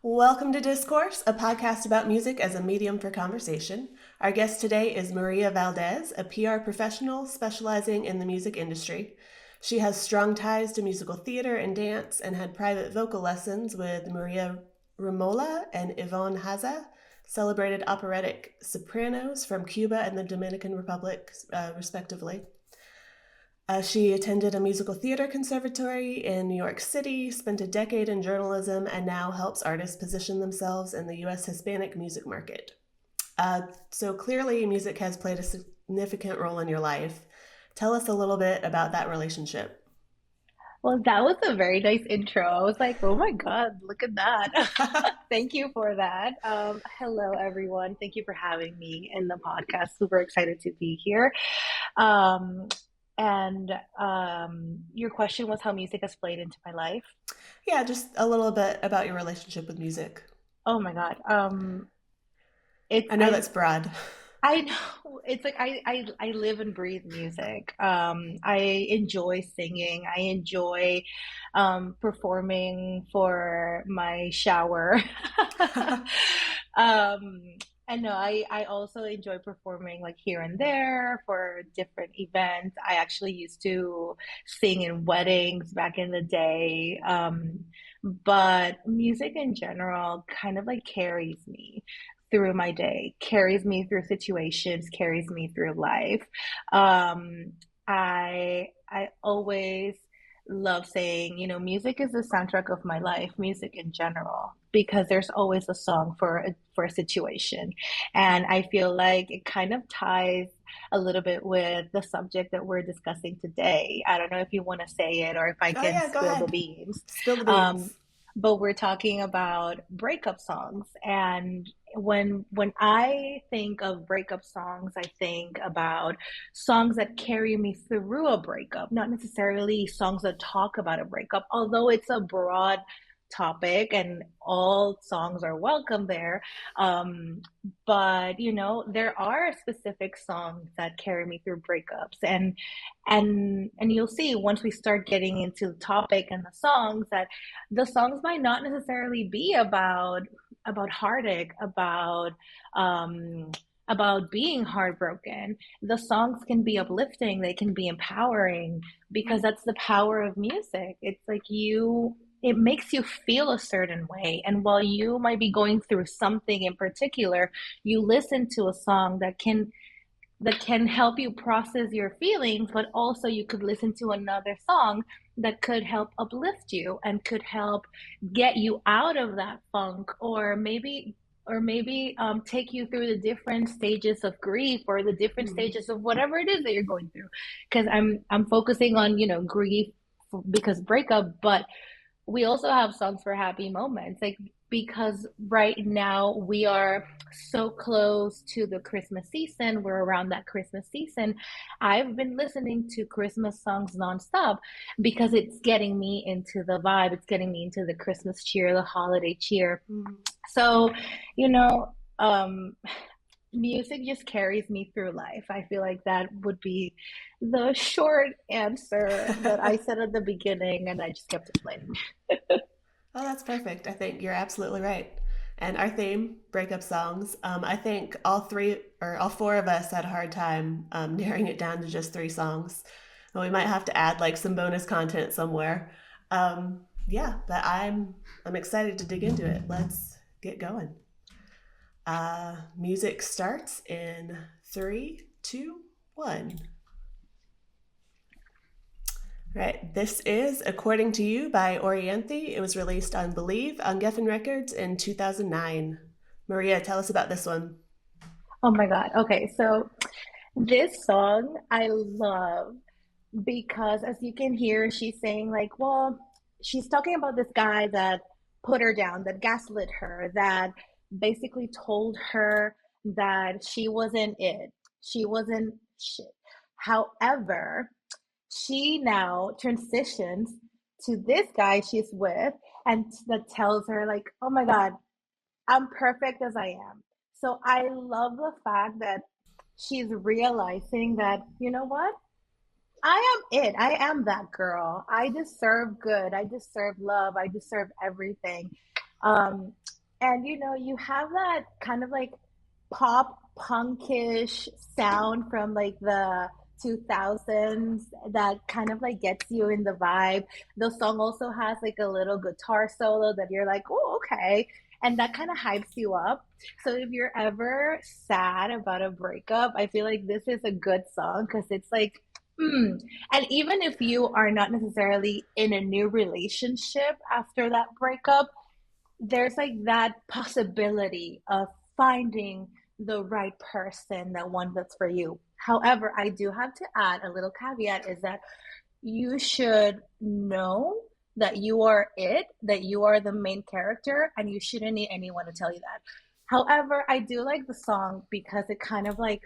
Welcome to Discourse, a podcast about music as a medium for conversation. Our guest today is Maria Valdez, a PR professional specializing in the music industry. She has strong ties to musical theater and dance and had private vocal lessons with Maria Romola and Yvonne Haza, celebrated operatic sopranos from Cuba and the Dominican Republic, respectively. She attended a musical theater conservatory in New York City, spent a decade in journalism, and now helps artists position themselves in the U.S. Hispanic music market. So clearly, music has played a significant role in your life. Tell us a little bit about that relationship. Well, that was a very nice intro. I was like, oh my God, look at that. Thank you for that. Hello, everyone. Thank you for having me in the podcast. Super excited to be here. Um, and your question was how music has played into my life. Yeah, just a little bit about your relationship with music. Oh my God. It's I know that's broad. I know it's like I live and breathe music. I enjoy singing. I enjoy performing for my shower. um, and no, I also enjoy performing like here and there for different events. I actually used to sing in weddings back in the day. But music in general kind of like carries me through my day, carries me through situations, carries me through life. Um, I always love saying, music is the soundtrack of my life, music in general, because there's always a song for a situation. And I feel like it kind of ties a little bit with the subject that we're discussing today. I don't know if you want to say it or if I Oh, can yeah, go spill the ahead. beans. Spill the Um, beans. but we're talking about breakup songs. And when I think of breakup songs, I think about songs that carry me through a breakup, not necessarily songs that talk about a breakup, although it's a broad topic and all songs are welcome there. um but there are specific songs that carry me through breakups, and you'll see once we start getting into the topic and the songs that the songs might not necessarily be about heartache, um about being heartbroken. The songs can be uplifting, they can be empowering, because that's the power of music. It's like it makes you feel a certain way, and while you might be going through something in particular, you listen to a song that can help you process your feelings, but also you could listen to another song that could help uplift you and could help get you out of that funk, or maybe take you through the different stages of grief or the different Mm. stages of whatever it is that you're going through. Because I'm focusing on grief because breakup, but we also have songs for happy moments, like because right now we are so close to the Christmas season. We're around that Christmas season. I've been listening to Christmas songs nonstop because it's getting me into the vibe. It's getting me into the Christmas cheer, the holiday cheer. Mm. So, you know, um, music just carries me through life. I feel like that would be the short answer that I said at the beginning, and I just kept it plain. Oh, that's perfect. I think you're absolutely right. And our theme, breakup songs, I think all three or all four of us had a hard time narrowing it down to just three songs. And we might have to add like some bonus content somewhere. Yeah, but I'm excited to dig into it. Let's get going. Music starts in three, two, one. Right. This is According to You by Orianthi. It was released on Believe on Geffen Records in 2009. Maria, tell us about this one. Oh my God. Okay, so this song I love because, as you can hear, she's saying, like, well, she's talking about this guy that put her down, that gaslit her, that basically told her that she wasn't it, she wasn't shit. However, she now transitions to this guy she's with, and that tells her, like, oh my God, I'm perfect as I am. So I love the fact that she's realizing that, you know what? I am it. I am that girl. I deserve good. I deserve love. I deserve everything. Um, And you have that kind of like pop punkish sound from like the 2000s that kind of like gets you in the vibe. The song also has like a little guitar solo that you're like, oh, okay. And that kind of hypes you up. So if you're ever sad about a breakup, I feel like this is a good song because it's like, and even if you are not necessarily in a new relationship after that breakup, there's like that possibility of finding the right person, that one that's for you. However, I do have to add a little caveat is that you should know that you are it, that you are the main character, and you shouldn't need anyone to tell you that. However, I do like the song because it kind of like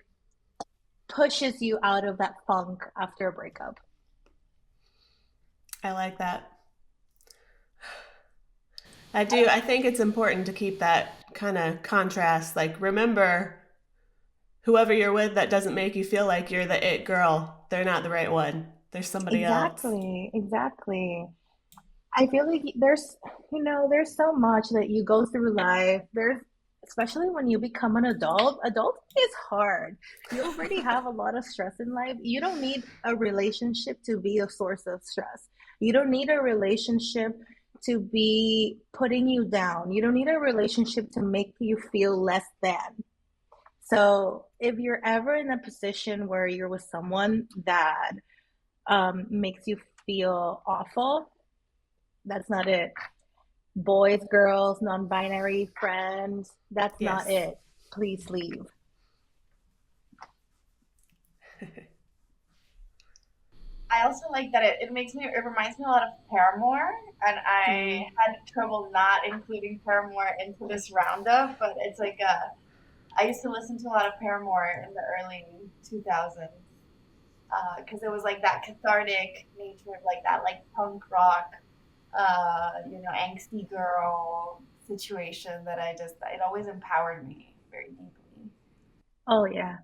pushes you out of that funk after a breakup. I like that. I do. I think it's important to keep that kind of contrast. Like, remember, whoever you're with that doesn't make you feel like you're the it girl, they're not the right one. There's somebody else. Exactly, exactly. I feel like there's so much that you go through life. Especially when you become an adult, adulting is hard. You already have a lot of stress in life. You don't need a relationship to be a source of stress. You don't need a relationship to be putting you down. You don't need a relationship to make you feel less than. So if you're ever in a position where you're with someone that makes you feel awful, that's not it. Boys, girls, non binary friends, that's not Yes. it. Please leave. I also like that it reminds me a lot of Paramore, and I Mm. had trouble not including Paramore into this roundup, but it's like I used to listen to a lot of Paramore in the early 2000s because it was like that cathartic nature of like that like punk rock, angsty girl situation that it always empowered me very deeply. Oh yeah.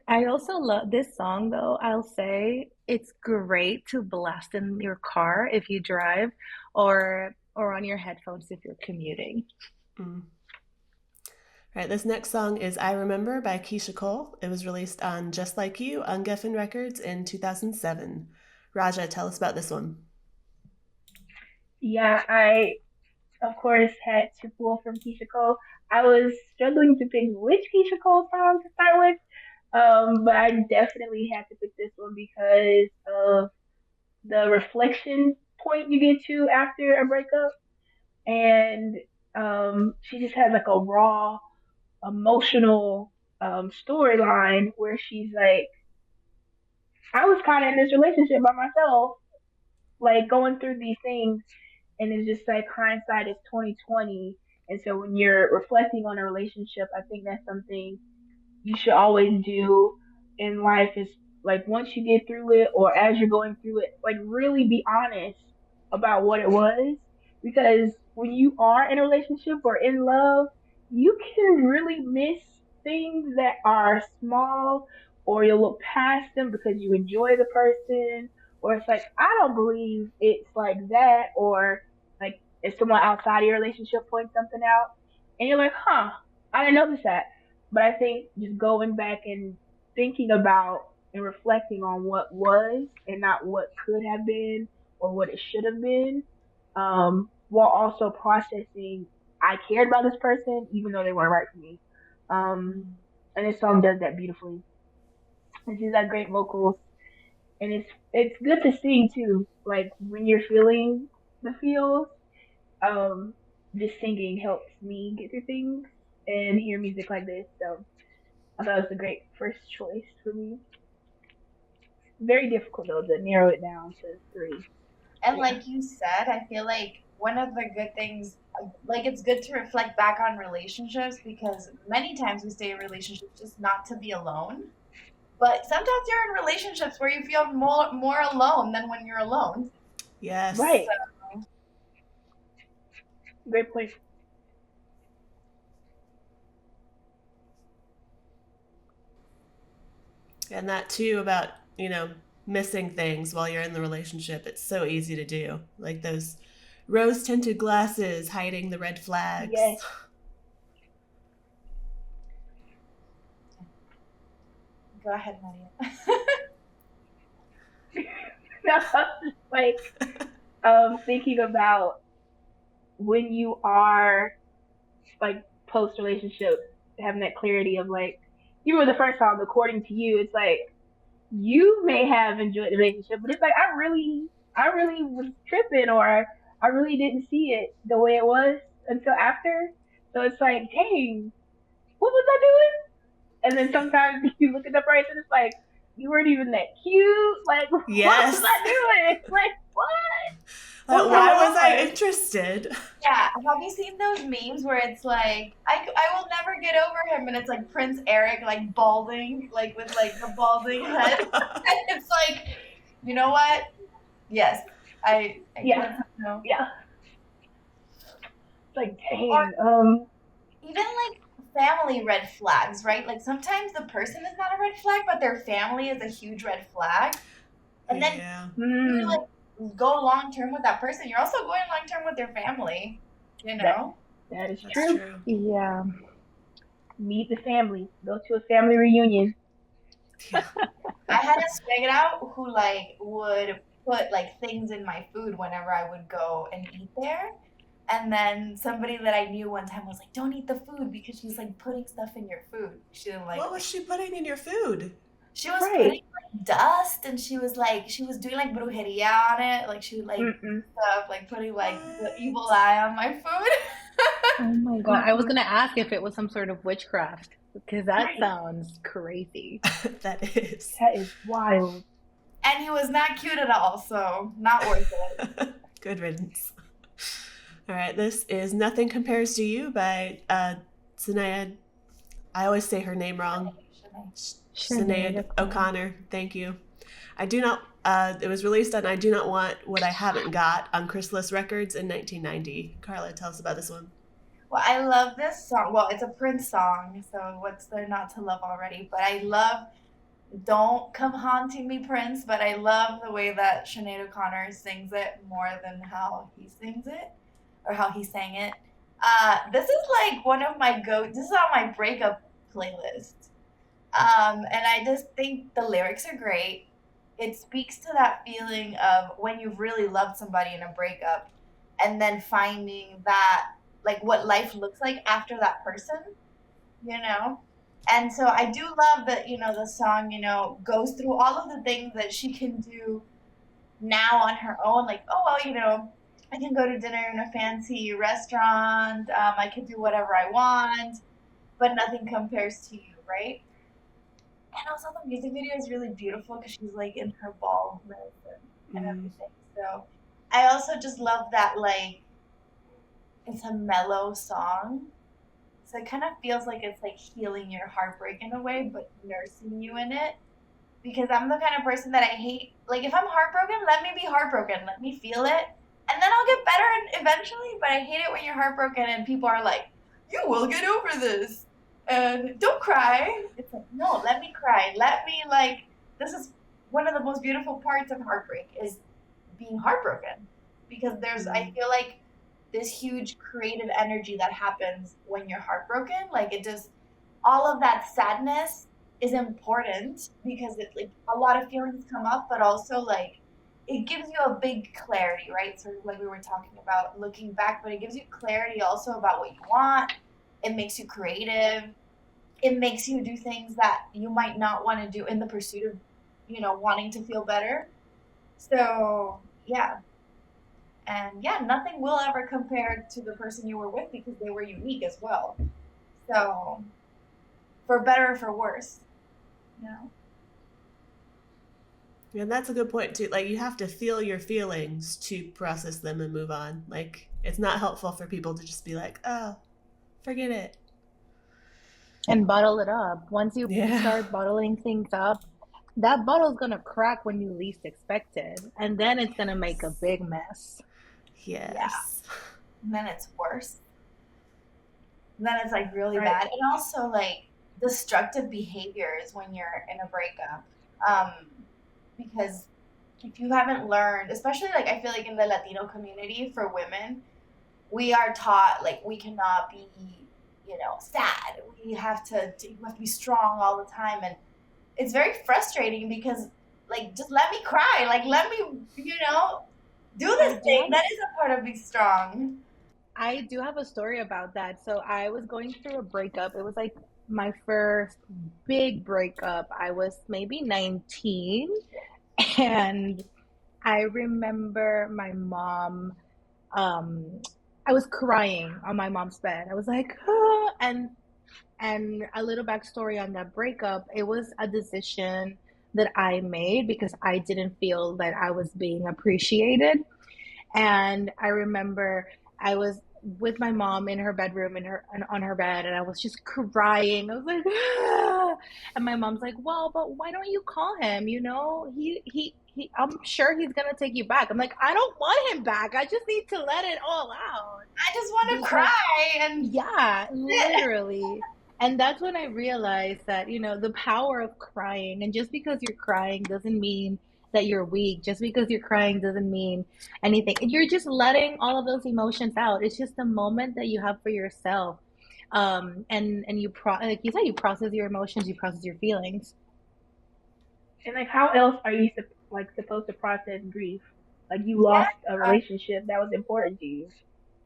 I also love this song though. I'll say it's great to blast in your car if you drive or on your headphones if you're commuting. Mm. All right, this next song is I Remember by Keisha Cole. It was released on Just Like You on Geffen Records in 2007. Raja, tell us about this one. Yeah, I of course had to pull from Keisha Cole. I was struggling to pick which Keisha Cole song to start with, but I definitely had to pick this one because of the reflection point you get to after a breakup, and she just has like a raw emotional storyline where she's like, I was kind of in this relationship by myself, like going through these things, and it's just like hindsight is 2020. And so when you're reflecting on a relationship, I think that's something you should always do in life is like once you get through it or as you're going through it, like really be honest about what it was. Because when you are in a relationship or in love, you can really miss things that are small, or you'll look past them because you enjoy the person, or it's like, I don't believe it's like that, or like if someone outside of your relationship points something out and you're like, huh, I didn't notice that. But I think just going back and thinking about and reflecting on what was and not what could have been or what it should have been, while also processing I cared about this person even though they weren't right for me. Um, Mm. and this song does that beautifully. And she's got great vocals, and it's good to sing too. Like when you're feeling the feels, um, just singing helps me get through things and hear music like this. So I thought it was a great first choice for me. Very difficult though to narrow it down to three. And But yeah, like you said, I feel like one of the good things, like it's good to reflect back on relationships because many times we stay in relationships just not to be alone. But sometimes you're in relationships where you feel more alone than when you're alone. Yes. right. Great point. And that too about, you know, missing things while you're in the relationship. It's so easy to do. Like those Rose-tinted glasses hiding the red flags. Yes. Go ahead, Maria. No, like thinking about when you are like post relationship, having that clarity of like, even with the first song, according to you, it's like you may have enjoyed the relationship, but it's like I really was tripping, or I really didn't see it the way it was until after. So it's like, dang, what was I doing? And then sometimes you look at the person, it's like you weren't even that cute. Like, what was Yes. I doing? Like, what? Like, why was I interested? Yeah, have you seen those memes where it's like, I will never get over him, and it's like Prince Eric, like balding, like with like the balding head. And it's like, you know what? Yes, I Yeah, can't know. yeah. It's like, Or dang, even like family red flags, right? Like sometimes the person is not a red flag, but their family is a huge red flag. And then Yeah. you like go long term with that person. You're also going long term with their family, you know? that is That's true. true. Yeah. Meet the family. Go to a family reunion. Yeah. I had a straight out who like would put like things in my food whenever I would go and eat there. And then somebody that I knew one time was like, "Don't eat the food because she's like putting stuff in your food." She didn't like. What was she putting in your food? She was Right. putting like dust, and she was doing like brujeria on it. Like she would like Mm-mm. stuff, like putting like the What? evil eye on my food. Oh my God. I was Mm-mm. gonna ask if it was some sort of witchcraft because that Right. sounds crazy. That is. That is wild. And he was not cute at all, so not worth it. Good riddance. All right, this is Nothing Compares to You by Sinead. I always say her name wrong. Sinead O'Connor. Thank you. I do not. It was released on I Do Not Want What I Haven't Got on Chrysalis Records in 1990. Carla, tell us about this one. Well, I love this song. Well, it's a Prince song, so what's there not to love already? But I love Don't Come Haunting Me, Prince, but I love the way that Sinead O'Connor sings it more than how he sings it, or how he sang it. This is like one of my this is on my breakup playlist. And I just think the lyrics are great. It speaks to that feeling of when you've really loved somebody in a breakup and then finding that, like, what life looks like after that person, you know? And so I do love that, the song, goes through all of the things that she can do now on her own. Like, oh, well, I can go to dinner in a fancy restaurant. I can do whatever I want, but nothing compares to you, right? And also the music video is really beautiful because she's like in her baldness and everything. So I also just love that, like, it's a mellow song. So it kind of feels like it's like healing your heartbreak in a way, but nursing you in it. Because I'm the kind of person that I hate, like, if I'm heartbroken, let me be heartbroken. Let me feel it. And then I'll get better eventually, but I hate it when you're heartbroken and people are like, you will get over this. And don't cry. It's like, no, let me cry. Let me, like, this is one of the most beautiful parts of heartbreak is being heartbroken. Because I feel like this huge creative energy that happens when you're heartbroken. Like, it just, all of that sadness is important because it, like, a lot of feelings come up, but also, like, it gives you a big clarity, right? Sort of like we were talking about looking back, but it gives you clarity also about what you want. It makes you creative. It makes you do things that you might not want to do in the pursuit of, wanting to feel better. So, yeah. And yeah, nothing will ever compare to the person you were with because they were unique as well. So, for better or for worse, And that's a good point too. Like, you have to feel your feelings to process them and move on. Like, it's not helpful for people to just be like, oh, forget it. And bottle it up. Once you Yeah. start bottling things up, that bottle's gonna crack when you least expect it. And then it's gonna make a big mess. Yes. Yeah. And then it's worse. And then it's like really Right. bad. And also like destructive behaviors when you're in a breakup. Because if you haven't learned, especially like I feel like in the Latino community for women, we are taught like we cannot be, sad. You have to be strong all the time, and it's very frustrating because like just let me cry, like let me, do I this do thing. have That is a part of being strong. I do have a story about that. So I was going through a breakup. It was like my first big breakup. I was maybe 19, and I remember my mom, um I was crying on my mom's bed. I was like, "Ah," and a little backstory on that breakup. It was a decision that I made because I didn't feel that I was being appreciated. And I remember I was with my mom in her bedroom, on her bed, and I was just crying. I was like, "Ah." And my mom's like, "Well, but why don't you call him? He I'm sure he's gonna take you back." I'm like, "I don't want him back. I just need to let it all out." I just want to Because cry and yeah, literally. And that's when I realized that, the power of crying. And just because you're crying doesn't mean that you're weak. Just because you're crying doesn't mean anything. You're just letting all of those emotions out. It's just a moment that you have for yourself. And like you said, you process your emotions, you process your feelings. And like, how else are you supposed to process grief? Like, you lost a yeah. relationship that was important to you.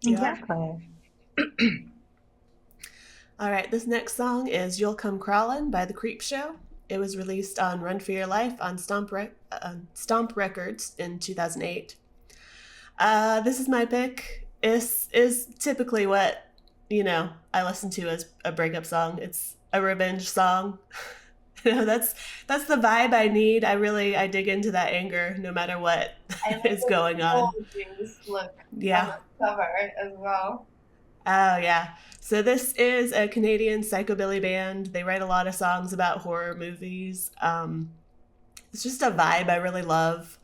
Yeah. Exactly. All right, this next song is You'll Come Crawlin' by The Creep Show. It was released on Run for Your Life on Stomp Records in 2008. This is my pick. Is typically what, I listen to as a breakup song. It's a revenge song. That's the vibe I need. I dig into that anger no matter what I like is the going on. soul juice look on Yeah. the cover as well. Oh, yeah. So this is a Canadian psychobilly band. They write a lot of songs about horror movies. It's just a vibe I really love.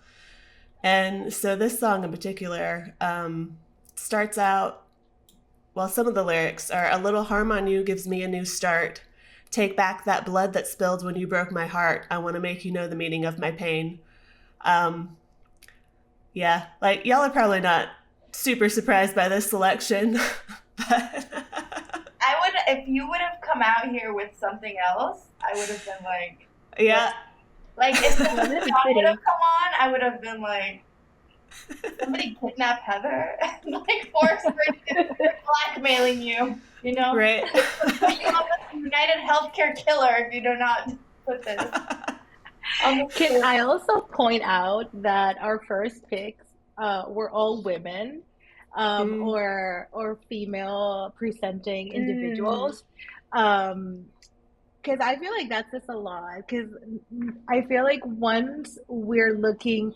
And so this song in particular starts out, well, some of the lyrics are a little harm on you gives me a new start. Take back that blood that spilled when you broke my heart. I want to make you know the meaning of my pain. Um, yeah, like y'all are probably not super surprised by this selection, but I would, if you would have come out here with something else, I would have been like, yeah, like if the Well, this is song would have fitting. come on, I would have been like, somebody kidnap Heather and like force her to blackmailing you, right. put you up with a United Healthcare killer if you do not put this on the Can screen. I also point out that our first picks were all women, Mm, or female presenting Mm. individuals, because I feel like that's just a lot. Because I feel like once we're looking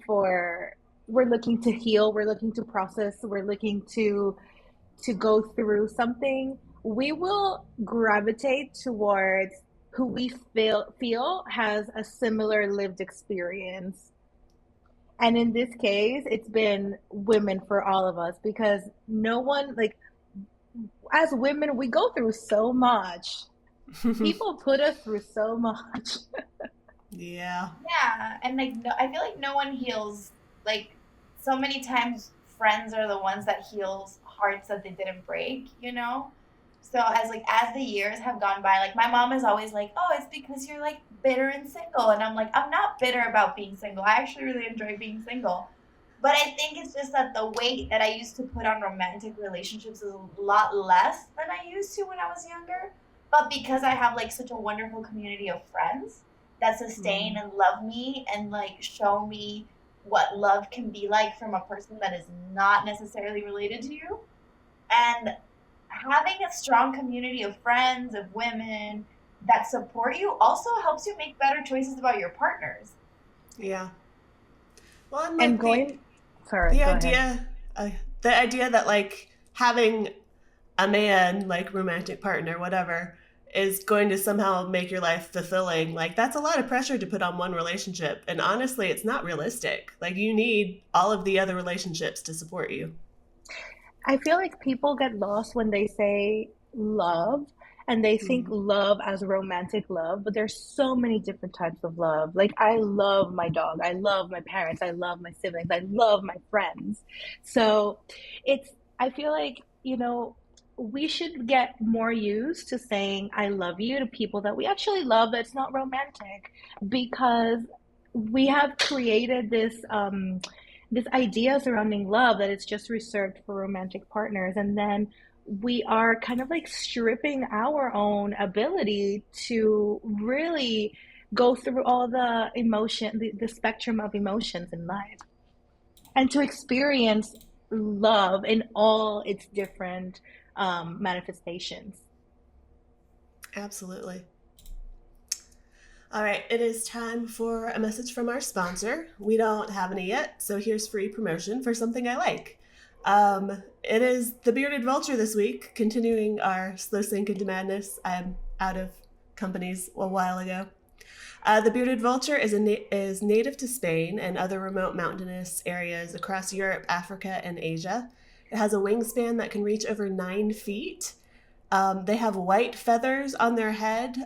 to heal, we're looking to process, we're looking to go through something, we will gravitate towards who we feel has a similar lived experience. And in this case, it's been women for all of us, because no one, like, as women, we go through so much. People put us through so much. yeah. Yeah, and like no, I feel like no one heals like so many times friends are the ones that heals hearts that they didn't break. So as the years have gone by, like my mom is always like, "Oh, it's because you're like bitter and single." And I'm like, "I'm not bitter about being single. I actually really enjoy being single." But I think it's just that the weight that I used to put on romantic relationships is a lot less than I used to when I was younger. But because I have like such a wonderful community of friends that sustain Mm, and love me and like show me what love can be like from a person that is not necessarily related to you. And having a strong community of friends, of women that support you also helps you make better choices about your partners. yeah. Well, and And like going, sorry, the go ahead. idea, uh, the idea that like having a man, like romantic partner, whatever, is going to somehow make your life fulfilling. Like that's a lot of pressure to put on one relationship, and honestly, it's not realistic. Like you need all of the other relationships to support you. I feel like people get lost when they say love, and they think Mhm. love as romantic love, but there's so many different types of love. Like, I love my dog, I love my parents, I love my siblings, I love my friends. So it's, I feel like, we should get more used to saying I love you to people that we actually love that's not romantic, because we have created this idea surrounding love that it's just reserved for romantic partners, and then we are kind of like stripping our own ability to really go through all the emotion, the spectrum of emotions in life, and to experience love in all its different manifestations. Absolutely. All right, it is time for a message from our sponsor. We don't have any yet, so here's free promotion for something I like. It is the Bearded Vulture this week, continuing our slow sink into madness. I'm out of companies a while ago. The bearded vulture is native to Spain and other remote mountainous areas across Europe, Africa, and Asia. It has a wingspan that can reach over 9 feet. They have white feathers on their head,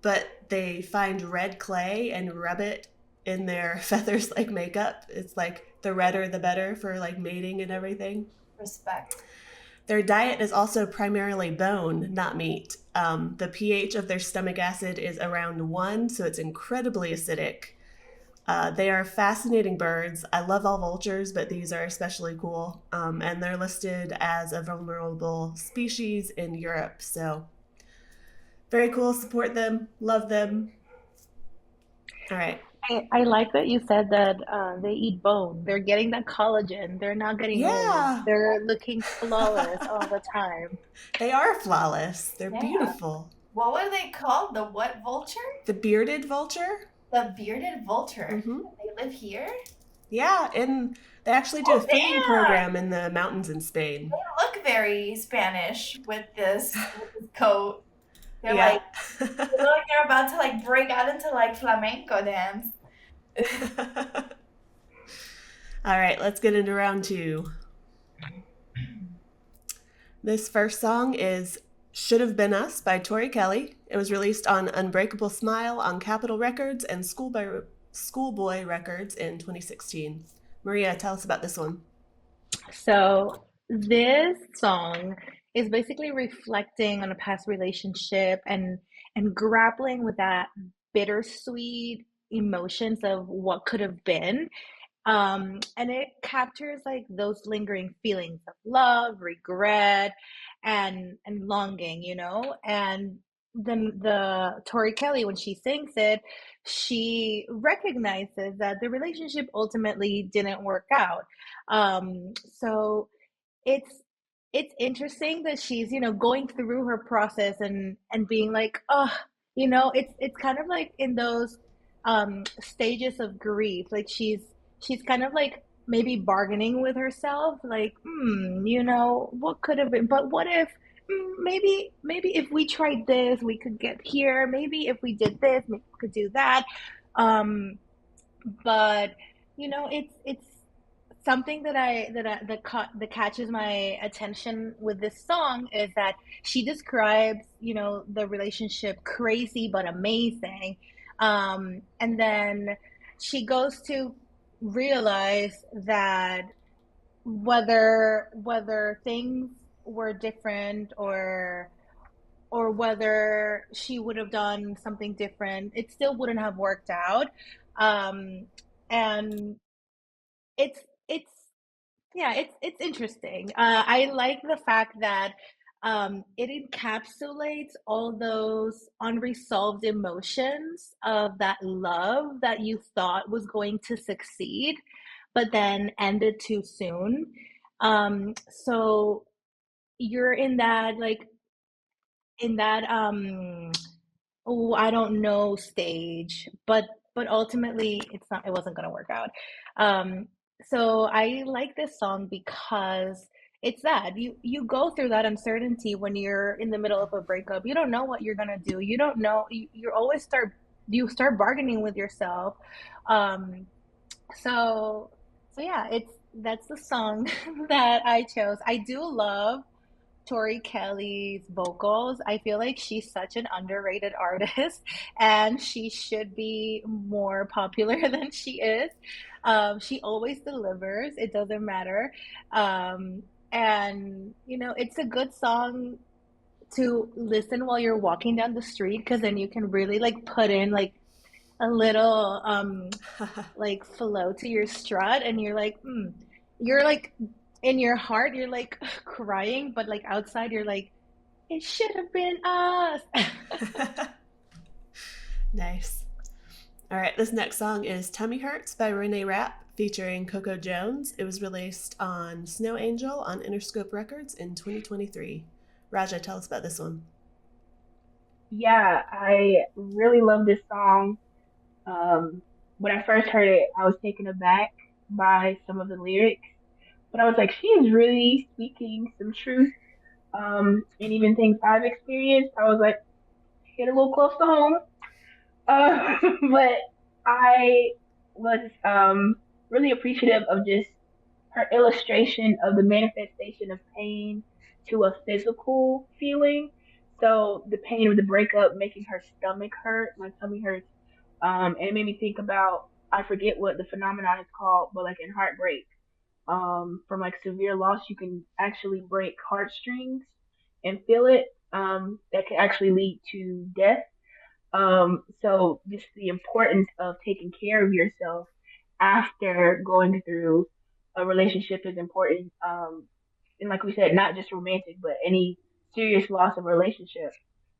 but they find red clay and rub it in their feathers like makeup. It's like the redder the better for like mating and everything. Respect. Their diet is also primarily bone, not meat. The pH of their stomach acid is around 1, so it's incredibly acidic. They are fascinating birds. I love all vultures, but these are especially cool. And they're listed as a vulnerable species in Europe. So, very cool. Support them. Love them. All right. I like that you said that they eat bone. They're getting that collagen. They're not getting old. Yeah. They're looking flawless all the time. They are flawless. They're Yeah. beautiful. What were they called? The what vulture? The bearded vulture? The bearded vulture. Mm-hmm. They live here? Yeah, and they actually do a Oh, feeding damn! program in the mountains in Spain. They look very Spanish with this coat. They're Yeah. like, they look like they're about to like break out into like flamenco dance. All right, let's get into round 2. This first song is Should Have Been Us by Tori Kelly. It was released on Unbreakable Smile on Capitol Records and Schoolboy Records in 2016. Maria, tell us about this one. So this song is basically reflecting on a past relationship and grappling with that bittersweet emotions of what could have been. And it captures like those lingering feelings of love, regret, and longing, and then the Tori Kelly, when she sings it, she recognizes that the relationship ultimately didn't work out. So it's it's interesting that she's, going through her process and being like, oh, it's kind of like in those stages of grief. Like she's kind of like maybe bargaining with herself, like, what could have been, but what if, maybe if we tried this, we could get here. Maybe if we did this, maybe we could do that. Um, but it's something that catches my attention with this song is that she describes, the relationship crazy but amazing, and then she goes to realize that whether things were different, or whether she would have done something different, it still wouldn't have worked out. um and it's it's yeah, it's interesting. I like the fact that it encapsulates all those unresolved emotions of that love that you thought was going to succeed, but then ended too soon. So you're in that, like, in that oh, I don't know stage, but ultimately it wasn't gonna work out. Um, so I like this song because it's that you go through that uncertainty when you're in the middle of a breakup. You don't know what you're gonna do. You don't know. You start bargaining with yourself. Um, so yeah, that's the song that I chose. I do love Tori Kelly's vocals. I feel like she's such an underrated artist and she should be more popular than she is. She always delivers, it doesn't matter. And, it's a good song to listen while you're walking down the street because then you can really like put in like a little like flow to your strut and you're like in your heart you're like crying but like outside you're like it should have been us. Nice. All right, this next song is Tummy Hurts by Renee Rapp featuring Coco Jones. It was released on Snow Angel on Interscope Records in 2023. Raja, tell us about this one. Yeah, I really love this song. When I first heard it, I was taken aback by some of the lyrics, but I was like, she is really speaking some truth. And even things I've experienced, I was like, hit a little close to home. But I was really appreciative of just her illustration of the manifestation of pain to a physical feeling. So the pain of the breakup making her stomach hurt, my tummy hurts. And it made me think about, I forget what the phenomenon is called, but like in heartbreak, from like severe loss, you can actually break heartstrings and feel it. That can actually lead to death. So just the importance of taking care of yourself after going through a relationship is important. And like we said, not just romantic, but any serious loss of relationship,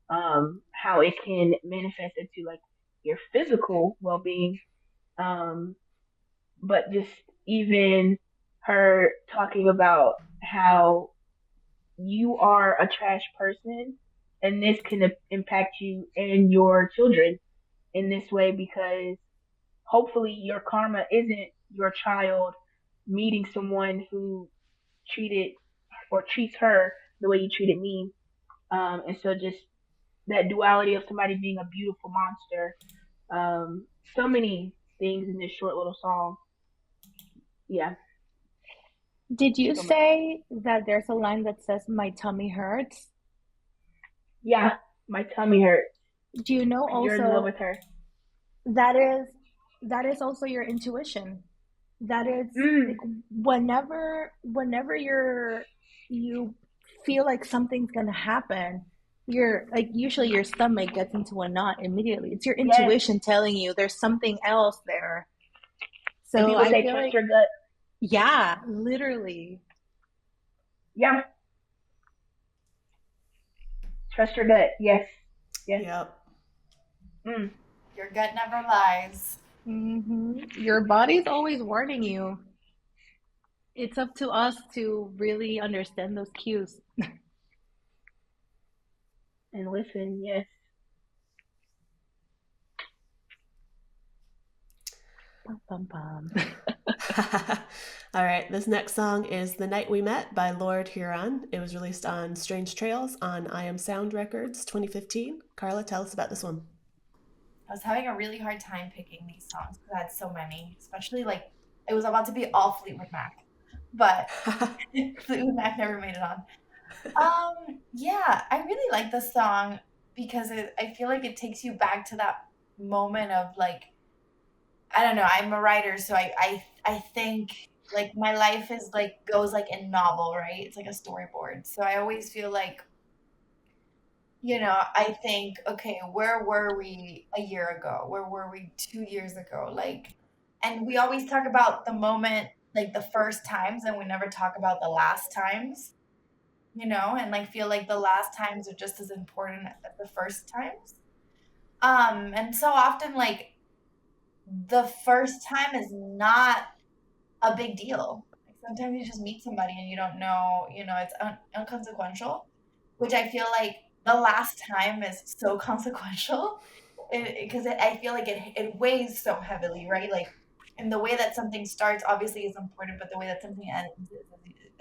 how it can manifest into like your physical well-being. Um, but just even her talking about how you are a trash person and this can impact you and your children in this way because hopefully your karma isn't your child meeting someone who treated or treats her the way you treated me. And so just that duality of somebody being a beautiful monster. So many things in this short little song. Yeah, Did you so much. say that there's a line that says my tummy hurts? Yeah, my tummy hurts. Do you know You're in love also with her. that is that is also your intuition? That is Mm, like whenever you feel like something's gonna happen, you're like usually your stomach gets into a knot immediately. It's your yes. intuition telling you there's something else there. And So people I say feel trust like your gut. yeah, literally. Yeah, trust your gut. Yes, yes. Yep. Mm. Your gut never lies. Your body's always warning you. It's up to us to really understand those cues. And listen, yes. Bum, bum, bum. All right, this next song is The Night We Met by Lord Huron. It was released on Strange Trails on I Am Sound Records 2015. Carla, tell us about this one. I was having a really hard time picking these songs because I had so many, especially like it was about to be all Fleetwood Mac, but Fleetwood Mac never made it on. Yeah, I really like this song because I feel like it takes you back to that moment of like I don't know. I'm a writer, so I think like my life is like goes like in novel, right? It's like a storyboard. So I always feel like I think, okay, where were we a year ago? Where were we 2 years ago? Like, and we always talk about the moment, like the first times, and we never talk about the last times, and like feel like the last times are just as important as the first times. And so often, like, the first time is not a big deal. Like sometimes you just meet somebody and you don't know, it's inconsequential, which I feel like the last time is so consequential because I feel like it weighs so heavily, right? Like, and the way that something starts obviously is important, but the way that something ends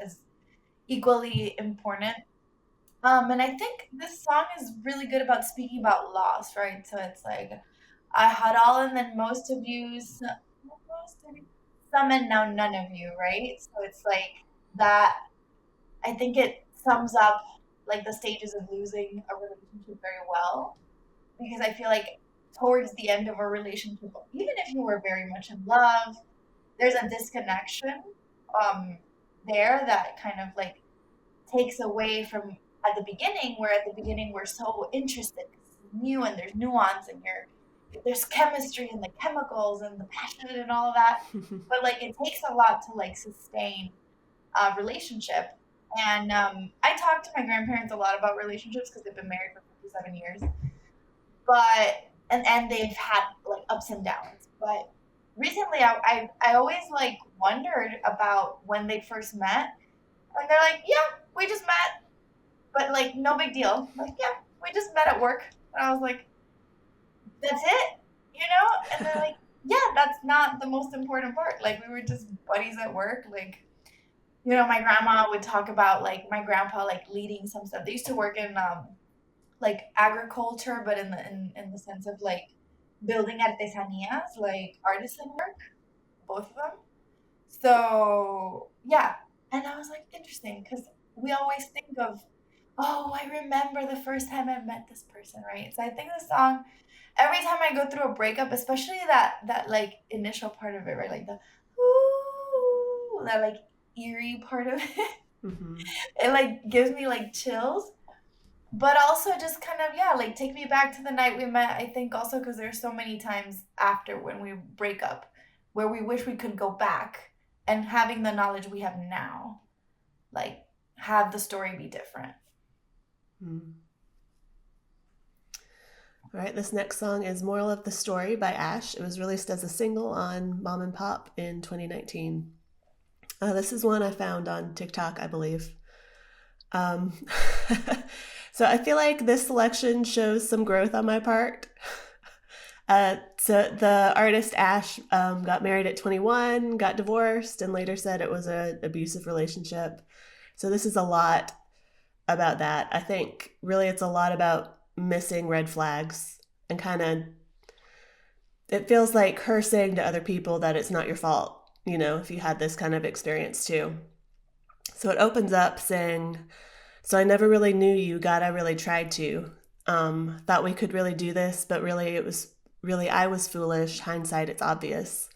is equally important. And I think this song is really good about speaking about loss, right? So it's like, I had all and then most of you, some and now none of you, right? So it's like that. I think it sums up like the stages of losing a relationship very well, because I feel like towards the end of a relationship, even if you were very much in love, there's a disconnection um, there that kind of like takes away from at the beginning, where at the beginning we're so interested because it's new and there's nuance and there's chemistry and the chemicals and the passion and all of that. But like it takes a lot to like sustain a relationship. And I talk to my grandparents a lot about relationships because they've been married for 57 years. But and they've had like ups and downs. But recently I always like wondered about when they first met, and they're like, yeah, we just met, but like no big deal. I'm like, yeah, we just met at work. And I was like, that's it, you know? And they're like, yeah, that's not the most important part. Like we were just buddies at work. Like, you know, my grandma would talk about like my grandpa like leading some stuff. They used to work in like agriculture, but in the sense of like building artesanías, like artisan work, both of them. So yeah, and I was like, interesting, because we always think of, oh, I remember the first time I met this person, right? So I think the song, every time I go through a breakup, especially that like initial part of it, right, like the ooh, that like eerie part of it, Mm-hmm. it like gives me like chills. But also just kind of, yeah, like take me back to the night we met. I think also because there's so many times after when we break up where we wish we could go back, and having the knowledge we have now, like have the story be different. Mm. All right, this next song is Moral of the Story by Ash. It was released as a single on Mom and Pop in 2019. This is one I found on TikTok, I believe. So I feel like this selection shows some growth on my part. So the artist Ash got married at 21, got divorced, and later said it was an abusive relationship. So this is a lot about that. I think really it's a lot about missing red flags, and kind of it feels like her saying to other people that it's not your fault, you know, if you had this kind of experience too. So it opens up saying, so I never really knew you, God, I really tried to. Thought we could really do this, but really I was foolish. Hindsight, it's obvious.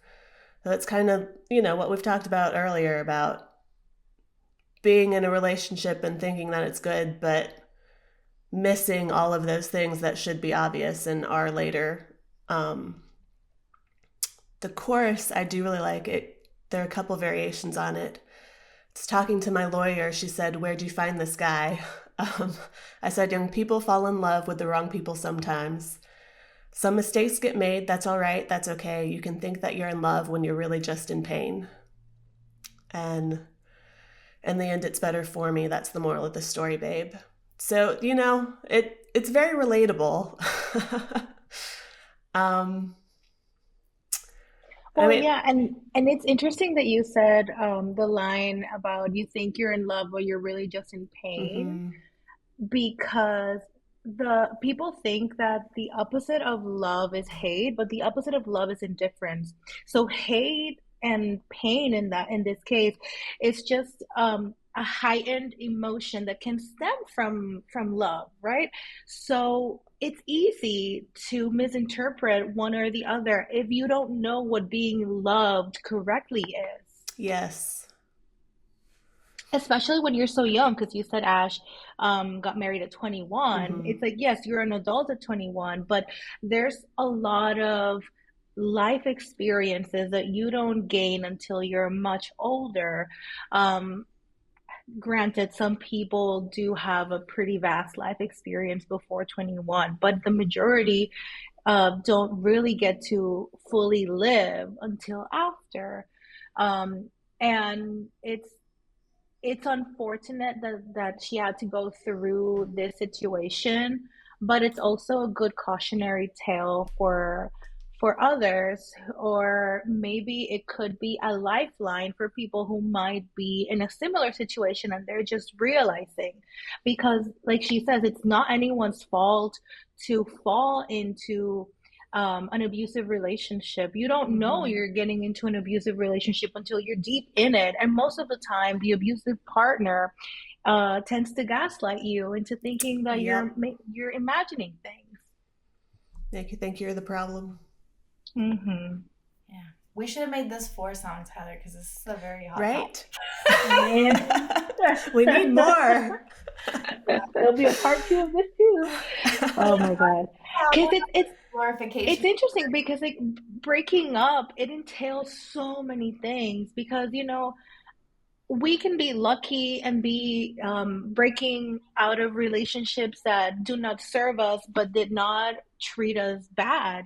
So it's kind of, you know, what we've talked about earlier about being in a relationship and thinking that it's good, but missing all of those things that should be obvious and are later. The chorus, I do really like it. There are a couple variations on it. It's talking to my lawyer. She said, "Where'd you find this guy?" I said, "Young people fall in love with the wrong people sometimes. Some mistakes get made. That's all right. That's okay. You can think that you're in love when you're really just in pain. And in the end, it's better for me. That's the moral of the story, babe." So, you know, it's very relatable. Well, yeah, and it's interesting that you said the line about you think you're in love, but you're really just in pain, mm-hmm, because the people think that the opposite of love is hate, but the opposite of love is indifference. So hate and pain in this case is just a heightened emotion that can stem from love, right? So it's easy to misinterpret one or the other if you don't know what being loved correctly is, yes. especially when you're so young, because you said Ash got married at 21. Mm-hmm. It's like, yes, you're an adult at 21, but there's a lot of life experiences that you don't gain until you're much older. um, Granted, some people do have a pretty vast life experience before 21, but the majority don't really get to fully live until after. um, and it's unfortunate that she had to go through this situation, but it's also a good cautionary tale for others, or maybe it could be a lifeline for people who might be in a similar situation and they're just realizing, because like she says, it's not anyone's fault to fall into an abusive relationship. You don't know Mm-hmm. you're getting into an abusive relationship until you're deep in it. And most of the time, the abusive partner tends to gaslight you into thinking that Yep. you're imagining things. Make you think you're the problem. Mm-hmm. Yeah. We should have made this 4 songs, Heather, because this is a very hot Right? Man. We need more. There'll be a part 2 of this too. Oh my God. Because it's glorification. interesting because like breaking up, it entails so many things because we can be lucky and be breaking out of relationships that do not serve us but did not treat us bad,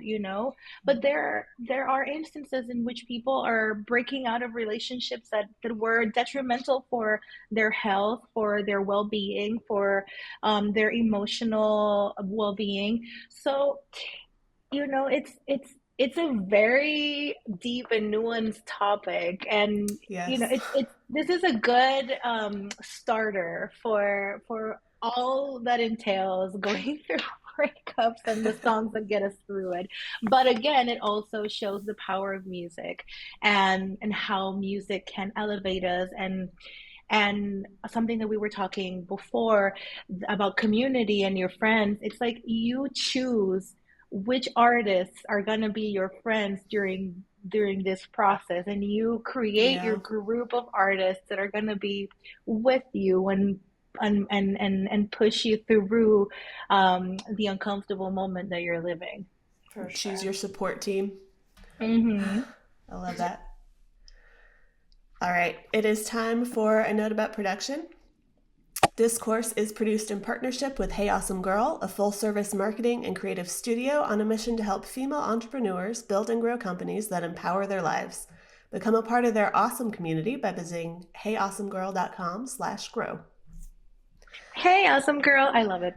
but there are instances in which people are breaking out of relationships that were detrimental for their health, for their well-being, for their emotional well-being. So it's a very deep and nuanced topic, and Yes. it's this is a good starter for all that entails going through breakups and the songs that get us through it. But again, it also shows the power of music and how music can elevate us, and something that we were talking before about community and your friends. It's like you choose which artists are going to be your friends during this process, and you create your Yeah. group of artists that are going to be with you and push you through the uncomfortable moment that you're living. For Choose sure. your support team. Mm-hmm. I love that. All right. It is time for a note about production. This course is produced in partnership with Hey Awesome Girl, a full-service marketing and creative studio on a mission to help female entrepreneurs build and grow companies that empower their lives. Become a part of their awesome community by visiting heyawesomegirl.com/grow. Hey, awesome girl. I love it.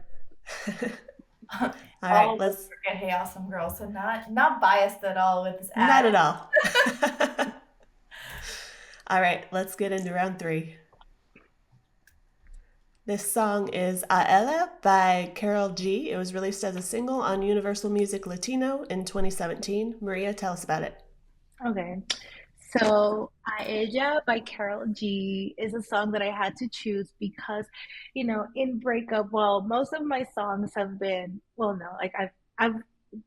All right, All let's. forget Hey Awesome Girl, so not biased at all with this ad. Not at all. All right, let's get into round 3. This song is A Ella by Karol G. It was released as a single on Universal Music Latino in 2017. Maria, tell us about it. Okay. So, A Ella by Karol G is a song that I had to choose because, in breakup, well, most of my songs have been, well, no, like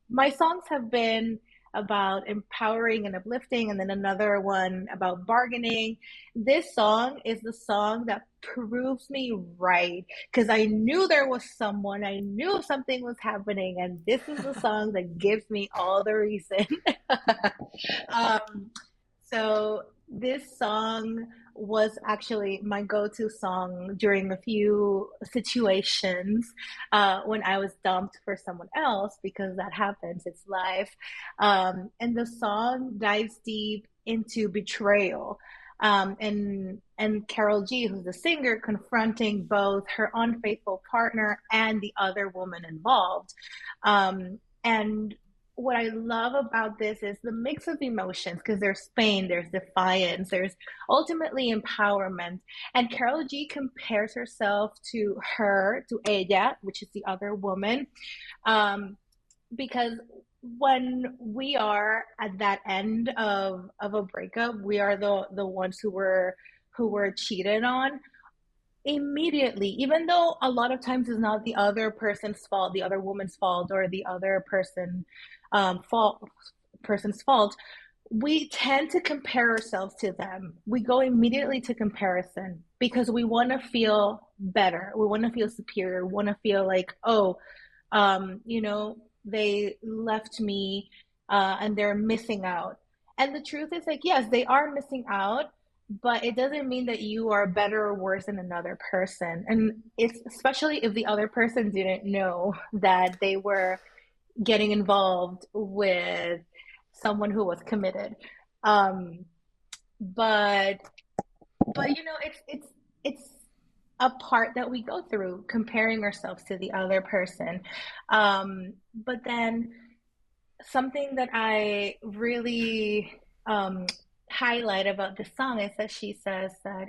my songs have been about empowering and uplifting, and then another one about bargaining. This song is the song that proves me right because I knew there was someone, I knew something was happening, and this is the song that gives me all the reason. So this song was actually my go-to song during a few situations when I was dumped for someone else, because that happens, it's life. And the song dives deep into betrayal. And Karol G, who's the singer, confronting both her unfaithful partner and the other woman involved. And what I love about this is the mix of emotions, because there's pain, there's defiance, there's ultimately empowerment. And Karol G compares herself to ella, which is the other woman, because when we are at that end of a breakup, we are the ones who were cheated on immediately, even though a lot of times it's not the other person's fault, the other woman's fault, or the other person's fault. We tend to compare ourselves to them. We go immediately to comparison because we want to feel better, we want to feel superior, we want to feel like, oh, they left me and they're missing out. And the truth is, like, yes, they are missing out, but it doesn't mean that you are better or worse than another person. And it's especially if the other person didn't know that they were getting involved with someone who was committed. But it's a part that we go through, comparing ourselves to the other person. But then something that I really highlight about this song is that she says that,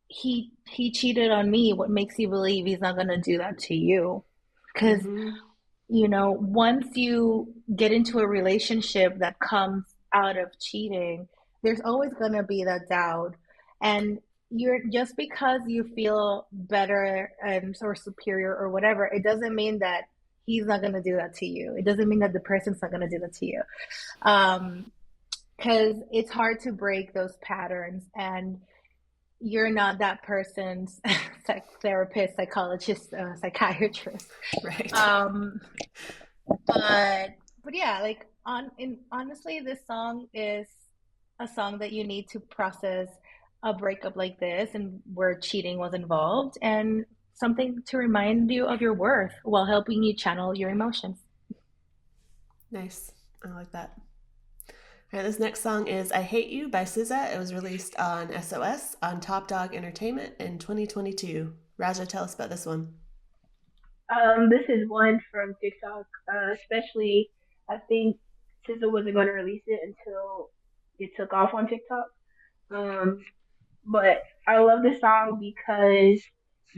he cheated on me. What makes you believe he's not going to do that to you? Because once you get into a relationship that comes out of cheating, there's always going to be that doubt. And you're just because you feel better and or superior or whatever, it doesn't mean that he's not going to do that to you. It doesn't mean that the person's not going to do that to you. Um, because it's hard to break those patterns, and you're not that person's therapist, psychologist, psychiatrist. Right. Um, but yeah, like honestly, this song is a song that you need to process a breakup like this and where cheating was involved, and something to remind you of your worth while helping you channel your emotions. Nice. I like that. All right, this next song is I Hate You by SZA. It was released on SOS on Top Dog Entertainment in 2022. Raja, tell us about this one. This is one from TikTok, especially I think SZA wasn't going to release it until it took off on TikTok. Um, but I love this song because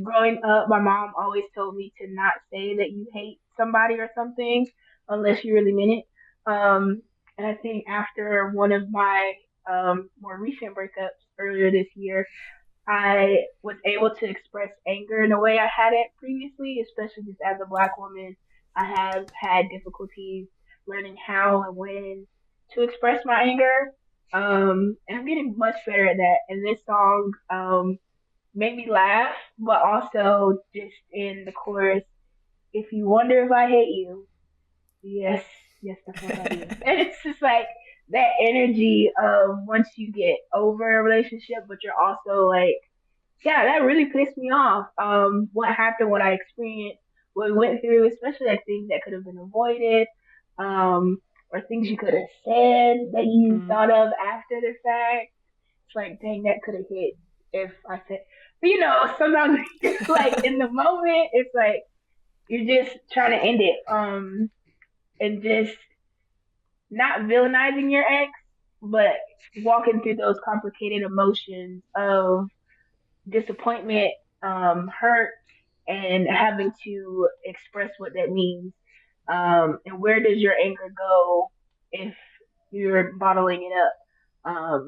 growing up, my mom always told me to not say that you hate somebody or something unless you really mean it. Um, and I think after one of my more recent breakups earlier this year, I was able to express anger in a way I hadn't previously, especially just as a black woman. I have had difficulties learning how and when to express my anger. And I'm getting much better at that. And this song made me laugh, but also just in the chorus, if you wonder if I hate you, yes, yes, the fuck I do. And it's just like that energy of once you get over a relationship, but you're also like, yeah, that really pissed me off. What happened, what I experienced, what we went through, especially like things that could have been avoided, or things you could have said that you Mm. thought of after the fact. It's like, dang, that could have hit if I said, but sometimes it's like in the moment, it's like you're just trying to end it, and just not villainizing your ex, but walking through those complicated emotions of disappointment, hurt, and having to express what that means. And where does your anger go if you're bottling it up?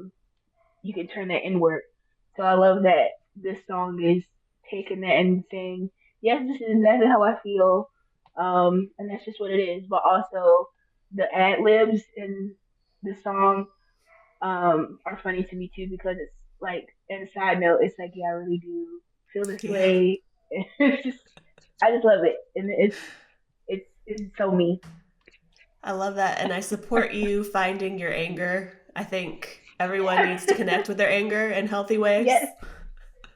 You can turn that inward. So I love that this song is taking that and saying, yes, this is exactly how I feel. And that's just what it is. But also the ad libs in the song are funny to me too because it's like, and side note, it's like, yeah, I really do feel this Yeah. way. It's just, I just love it, and it's so me. I love that. And I support you finding your anger. I think everyone needs to connect with their anger in healthy ways. Yes,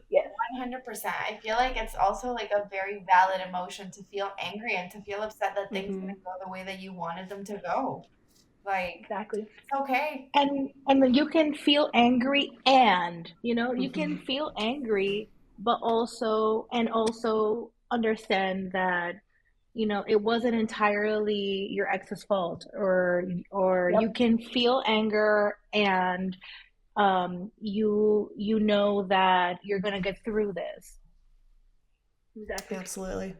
yes, 100%. I feel like it's also like a very valid emotion to feel angry and to feel upset that things Mm-hmm. didn't go the way that you wanted them to go. Like, exactly. it's okay. And then you can feel angry, and you Mm-hmm. can feel angry, but also understand that it wasn't entirely your ex's fault, or you Yep, can feel anger, and you know that you're gonna get through this. exactly. Absolutely.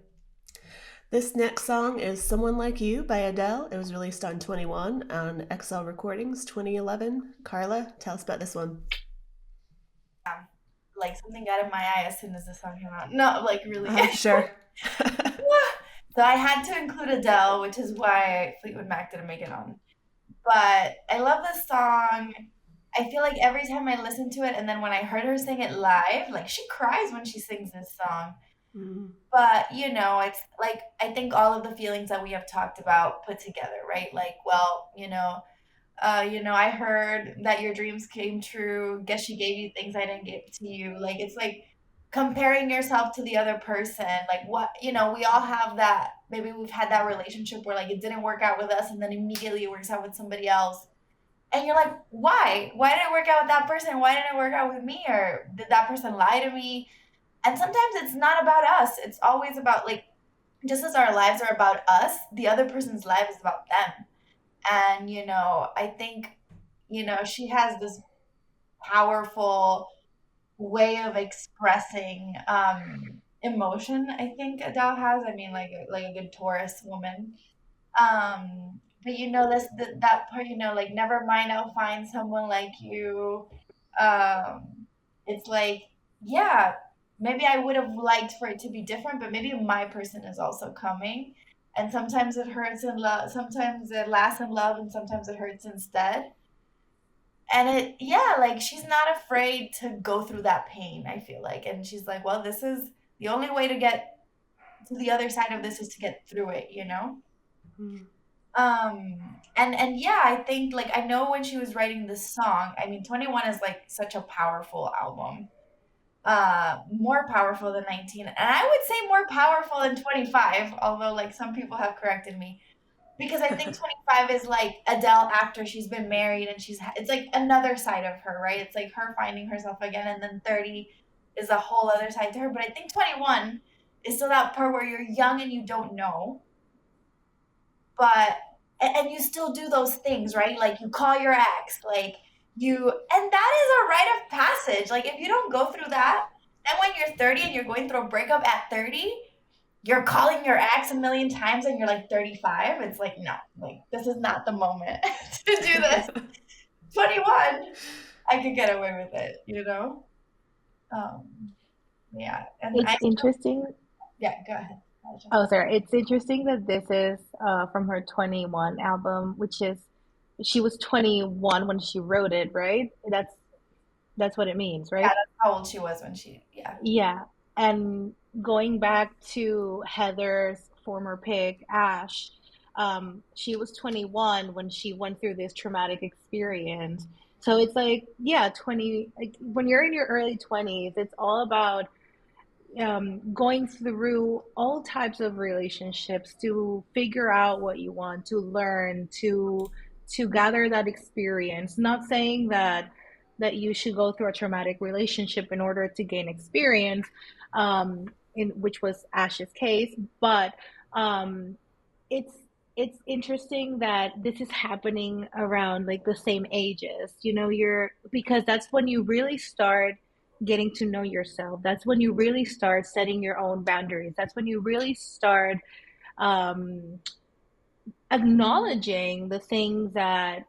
This next song is Someone Like You by Adele. It was released on 21 on XL Recordings 2011. Carla, tell us about this one. Like something got in my eye as soon as the song came out. No, like really. Sure. So I had to include Adele, which is why Fleetwood Mac didn't make it on. But I love this song. I feel like every time I listen to it, and then when I heard her sing it live, like she cries when she sings this song. Mm. But it's like I think all of the feelings that we have talked about put together, right? Like, well, I heard that your dreams came true. Guess she gave you things I didn't give to you. Like it's like comparing yourself to the other person. Like what we all have that. Maybe we've had that relationship where like it didn't work out with us, and then immediately it works out with somebody else. And you're like, why? Why did it work out with that person? Why didn't it work out with me? Or did that person lie to me? And sometimes it's not about us. It's always about like just as our lives are about us, the other person's life is about them. And I think she has this powerful way of expressing emotion. I think Adele has. I mean, like a good Taurus woman. But this that part. Like never mind, I'll find someone like you. It's like yeah, maybe I would have liked for it to be different, but maybe my person is also coming. And sometimes it hurts in love, sometimes it lasts in love, and sometimes it hurts instead. And yeah, like she's not afraid to go through that pain, I feel like. And she's like, well, this is the only way to get to the other side of this is to get through it, you know? Mm. And yeah, I think like I know when she was writing this song, I mean 21 is like such a powerful album. More powerful than 19. And I would say more powerful than 25, although like some people have corrected me. Because I think 25 is like Adele after she's been married and it's like another side of her, right? It's like her finding herself again, and then 30 is a whole other side to her. But I think 21 is still that part where you're young and you don't know, but and you still do those things, right? Like you call your ex, like and that is a rite of passage. Like if you don't go through that, then when you're 30 and you're going through a breakup at 30, you're calling your ex a million times and you're like 35. It's like, no, like this is not the moment to do this. 21, I could get away with it, you know? Yeah. And It's interesting. yeah, go ahead. Oh, sorry. It's interesting that this is from her 21 album, which is she was 21 when she wrote it, right? That's what it means, Yeah, right? that's how old she was when yeah. Yeah. And going back to Heather's former pick, Ash, she was 21 when she went through this traumatic experience. So it's like, yeah, 20, like when you're in your early 20s, it's all about going through all types of relationships to figure out what you want, to learn, to gather that experience. Not saying that you should go through a traumatic relationship in order to gain experience, in which was Ash's case, but it's it's interesting that this is happening around like the same ages. You're because that's when you really start getting to know yourself. That's when you really start setting your own boundaries. That's when you really start um, acknowledging the things that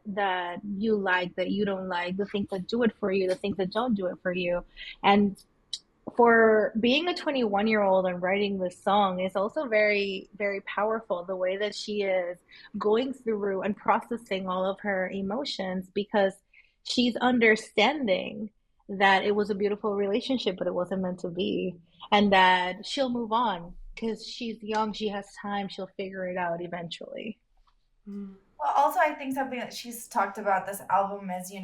you like, that you don't like, the things that do it for you, the things that don't do it for you. And for being a 21-year-old and writing this song is also very, very powerful, the way that she is going through and processing all of her emotions, because she's understanding that it was a beautiful relationship, but it wasn't meant to be, and that she'll move on because she's young, she has time, she'll figure it out eventually. Mm. Well, also, I think something that she's talked about this album is,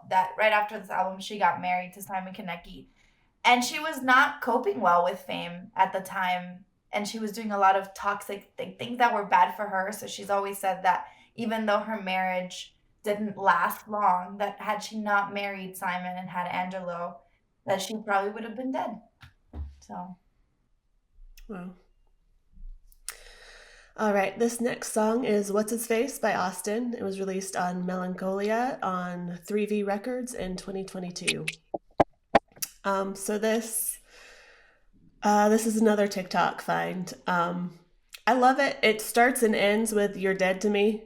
that right after this album, she got married to Simon Konecki. And she was not coping well with fame at the time. And she was doing a lot of toxic things that were bad for her. So she's always said that even though her marriage didn't last long, that had she not married Simon and had Angelo, that she probably would have been dead. So. Wow. All right, this next song is What's His Face by Austin. It was released on Melancholia on 3V Records in 2022. So this is another TikTok find. I love it. It starts and ends with "You're dead to me."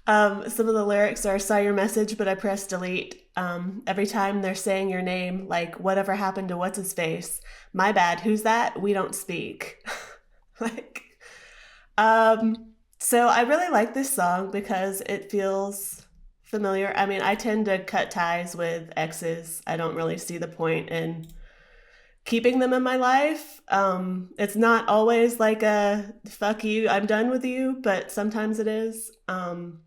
Some of the lyrics are "Saw your message, but I pressed delete." Every time they're saying your name, like "Whatever happened to what's his face?" My bad. Who's that? We don't speak. like, so I really like this song because it feels familiar. I mean, I tend to cut ties with exes. I don't really see the point in keeping them in my life. It's not always like a fuck you, I'm done with you, but sometimes it is. And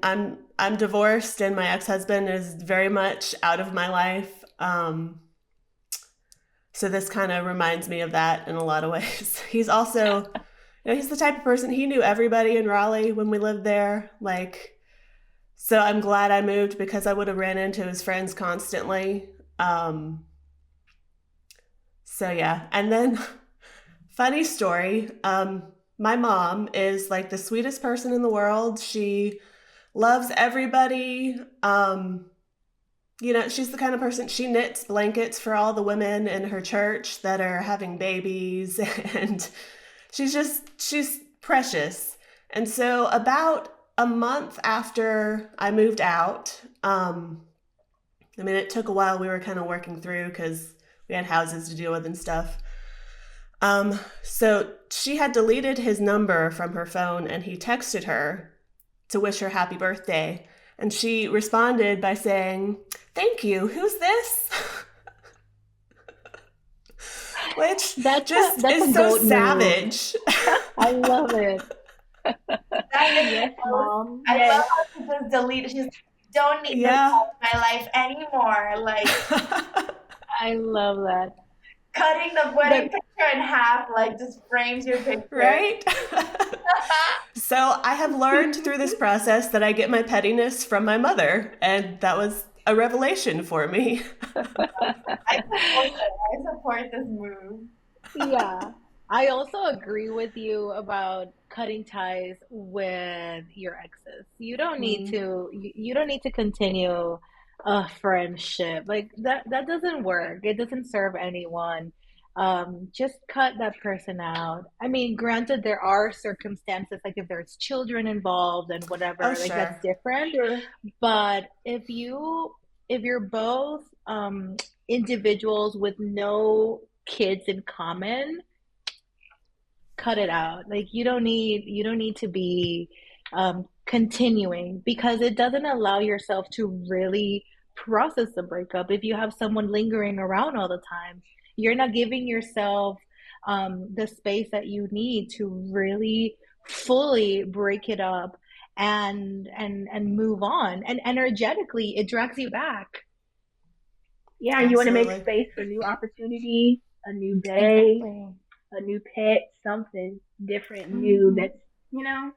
I'm divorced, and my ex-husband is very much out of my life. So this kind of reminds me of that in a lot of ways. He's also, he's the type of person, he knew everybody in Raleigh when we lived there. Like, so I'm glad I moved because I would have ran into his friends constantly. So yeah. And then funny story, my mom is like the sweetest person in the world. She loves everybody. She's the kind of person, she knits blankets for all the women in her church that are having babies, and she's precious. And so about a month after I moved out, Um, I mean, it took a while. We were kind of working through because we had houses to deal with and stuff. So she had deleted his number from her phone and he texted her to wish her happy birthday. And she responded by saying, "Thank you. Who's this?" Which That's just that's a is so goat move. savage. I love it. That is Yes, so, mom. I Yes. love how she just deleted. She's don't need this Yeah. part of my life anymore. Like I love that. cutting the wedding But picture in half, like just frames your picture. Right? So I have learned through this process that I get my pettiness from my mother, and that was a revelation for me. I support it. I support this move. yeah, I also agree with you about cutting ties with your exes. You don't need Mm, to you don't need to continue a friendship. Like that doesn't work. It doesn't serve anyone. Just cut that person out. I mean, granted, there are circumstances like if there's children involved and oh, whatever, like that's sure. different. Sure. But if you're both individuals with no kids in common, cut it out. Like you don't need to be continuing because it doesn't allow yourself to really process the breakup. If you have someone lingering around all the time, you're not giving yourself the space that you need to really fully break it up and move on. And energetically, it drags you back. Yeah, you want to make Absolutely. space for new opportunities, a new day, Exactly. a new pet, something different, new. Hmm. That's you know.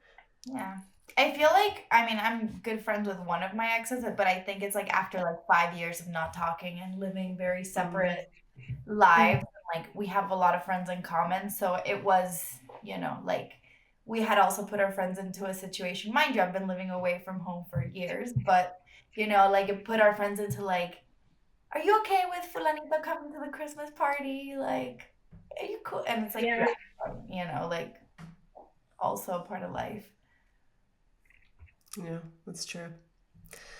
Yeah. I feel like, I mean, I'm good friends with one of my exes, but I think it's like after like 5 years of not talking and living very Mm, separate Mm. lives, like we have a lot of friends in common. So it was, like we had also put our friends into a situation. Mind you, I've been living away from home for years, but like it put our friends into like, are you okay with Fulanito coming to the Christmas party? Like, are you cool? And it's like, Yeah, yeah, like also a part of life. yeah, that's true.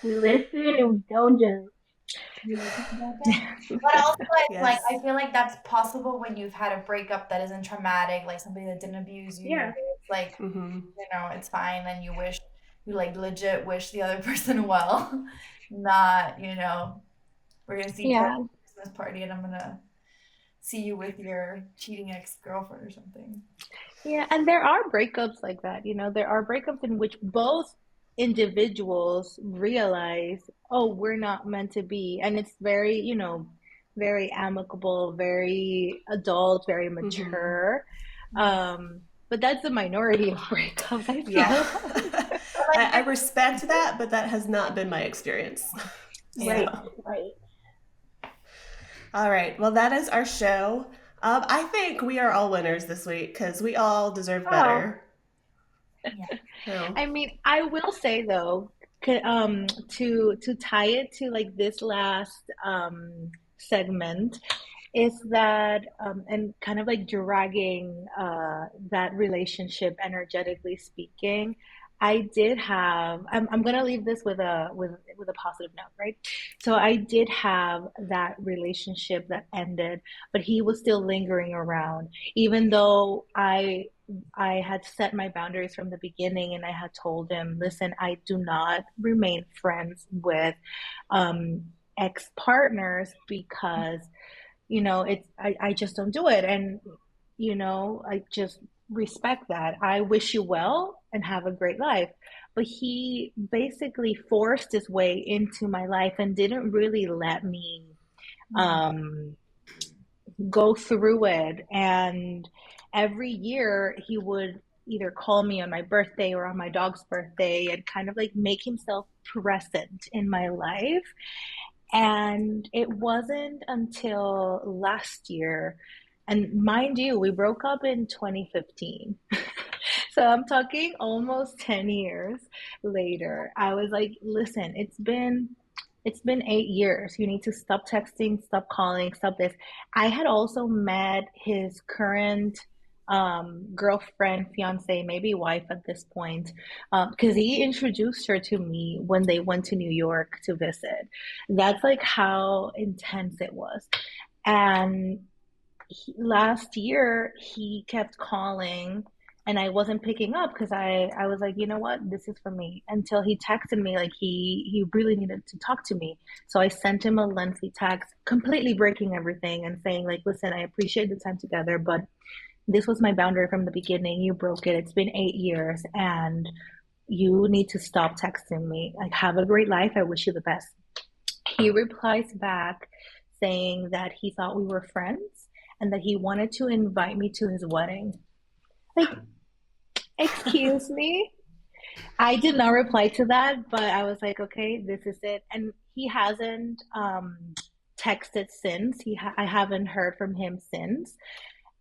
we listen and we don't judge. You know, talk about that. But also, it's like I Yes. feel like that's possible when you've had a breakup that isn't traumatic, like somebody that didn't abuse you. Yeah, It's like, Hmm. it's fine, and you like legit wish the other person well, not, we're gonna see each other at Yeah. the Christmas party, and I'm gonna see you with your cheating ex-girlfriend or something. Yeah, and there are breakups like that. There are breakups in which both individuals realize, oh, we're not meant to be. And it's very, very amicable, very adult, very Hmm. mature. Um, but that's the minority of breakups, I Yeah. feel like. But I like, respect that, but that has not been my experience. So, right, Yeah. right. all right. Well, that is our show. I think we are all winners this week because we all deserve Oh, better. yeah, So, I mean, I will say though, to tie it to like this last segment, is that and kind of like dragging that relationship energetically speaking. I did have I'm gonna leave this with a positive note, right? So I did have that relationship that ended, but he was still lingering around even though I had set my boundaries from the beginning and I had told him, listen, I do not remain friends with um ex partners because I just don't do it. And I just respect that. I wish you well and have a great life. But he basically forced his way into my life and didn't really let me yeah. um go through it. And every year he would either call me on my birthday or on my dog's birthday and kind of like make himself present in my life. And it wasn't until last year, and mind you, we broke up in 2015. So I'm talking almost 10 years later. I was like, listen, it's been 8 years. You need to stop texting, stop calling, stop this. I had also met his current girlfriend, fiance, maybe wife at this point, because he introduced her to me when they went to New York to visit. That's like how intense it was. And last year he kept calling and I wasn't picking up because I was like, you know what, this is for me. Until he texted me like he really needed to talk to me. So I sent him a lengthy text, completely breaking everything and saying like, listen, I appreciate the time together, but this was my boundary from the beginning. You broke it. It's been 8 years and you need to stop texting me. Like, have a great life. I wish you the best. He replies back saying that he thought we were friends and that he wanted to invite me to his wedding. Like, excuse me? I did not reply to that, but I was like, okay, this is it. And he hasn't texted since. I haven't heard from him since.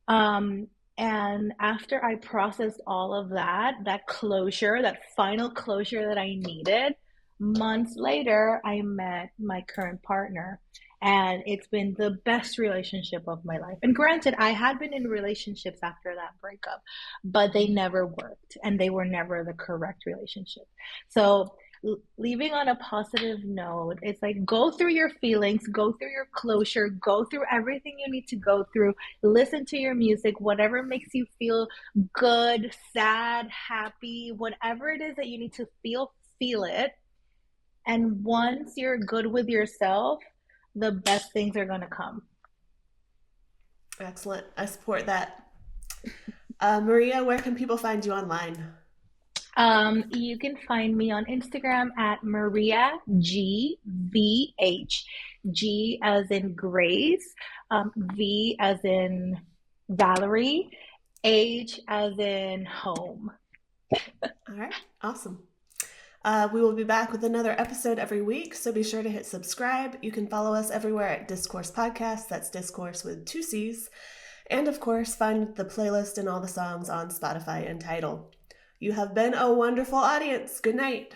Um, and after I processed all of that, that closure, that final closure that I needed, months later, I met my current partner. And it's been the best relationship of my life. And granted, I had been in relationships after that breakup, but they never worked and they were never the correct relationship. So, leaving on a positive note, it's like go through your feelings, go through your closure, go through everything you need to go through, listen to your music, whatever makes you feel good, sad, happy, whatever it is that you need to feel it. And once you're good with yourself, the best things are going to come. Excellent. I support that. Maria, where can people find you online? You can find me on Instagram at Maria GVH. G as in Grace, V as in Valerie, H as in home. All right. Awesome. We will be back with another episode every week, so be sure to hit subscribe. You can follow us everywhere at Discourse Podcast. That's Discourse with 2 C's. And of course, find the playlist and all the songs on Spotify and Tidal. You have been a wonderful audience. Good night.